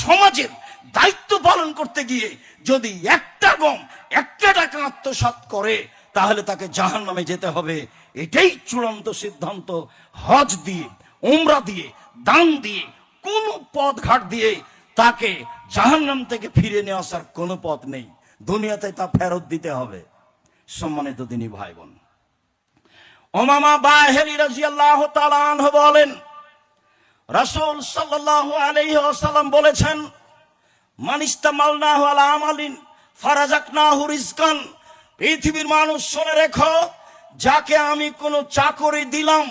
সমাজের দায়িত্ব পালন করতে গিয়ে যদি একটা টাকা আত্মসাৎ করে তাহলে তাকে জাহান্নামে যেতে হবে। এটাই চূড়ান্ত সিদ্ধান্ত। হজ দিয়ে, উমরা দিয়ে, দান দিয়ে, কোন পথ ঘাট দিয়ে তাকে জাহান্নাম থেকে ফিরে নিয়ে আসার কোনো পথ নেই। দুনিয়াতে তা ফেরত দিতে হবে। সম্মানিত দিনী ভাই বোন, উমামা বাহিলী রাদিয়াল্লাহু তাআলা আনহু বলেন, রাসূল সাল্লাল্লাহু আলাইহি ওয়াসাল্লাম বলেছেন, মান ইস্তামালনাহু আলা আমালিন ফারাযাকনাহু রিজকান। পৃথিবীর মানুষ শুনে রেখো, যাকে আমি কোনো চাকরি দিলাম,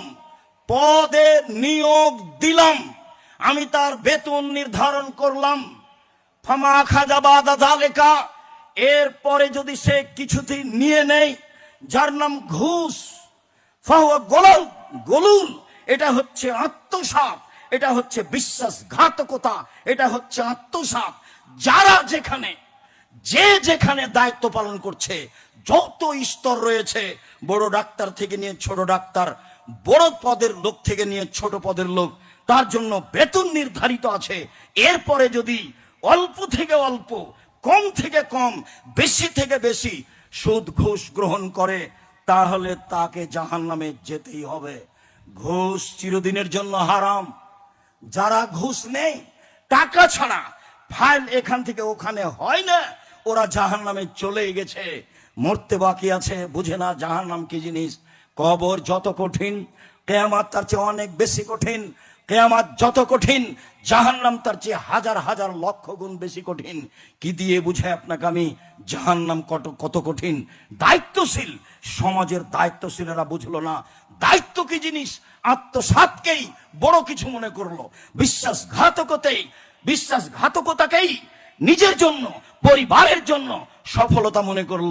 পদে নিয়োগ দিলাম, আমি তার বেতন নির্ধারণ করলাম, ফামা খাযা বাদা যালিকা, এরপরে যদি সে কিছুতেই নিয়ে নেয়, যার নাম ঘুষ, ফাহুয়া গোলুল, এটা হচ্ছে আত্মসাৎ, এটা হচ্ছে বিশ্বাসঘাতকতা, এটা হচ্ছে আত্মসাৎ। যারা যেখানে দায়িত্ব পালন করছে, যত স্তর রয়েছে, বড় ডাক্তার থেকে নিয়ে ছোট ডাক্তার, বড় পদের লোক থেকে নিয়ে ছোট পদের লোক, তার জন্য বেতন নির্ধারিত আছে। এরপরে যদি অল্প থেকে অল্প, কম থেকে কম, বেশি থেকে বেশি সুদ ঘুষ গ্রহণ করে, তাহলে তাকে জাহান্নামে যেতেই হবে। ঘুষ চিরদিনের জন্য হারাম। যারা ঘুষ নেই, টাকা ছাড়া ফাইল এখান থেকে ওখানে হয় না, ওরা জাহান্নামে চলে গেছে, মরতে বাকি আছে, বুঝে না জাহান্নাম কি জিনিস। কবর যত কঠিন, কিয়ামত তার চেয়ে অনেক বেশি কঠিন। কিয়ামত যত কঠিন, জাহান্নাম তার চেয়ে হাজার হাজার লক্ষ গুণ বেশি কঠিন। কি দিয়ে বুঝে আপনাকে আমি জাহান্নাম কত কঠিন? দায়িত্বশীল সমাজের দায়িত্বশীলেরা বুঝলো না দায়িত্ব কি জিনিস। আত্মসাৎকেই বড় কিছু মনে করলো, বিশ্বাসঘাতকতাকেই নিজের জন্য, পরিবারের জন্য সফলতা মনে করলো।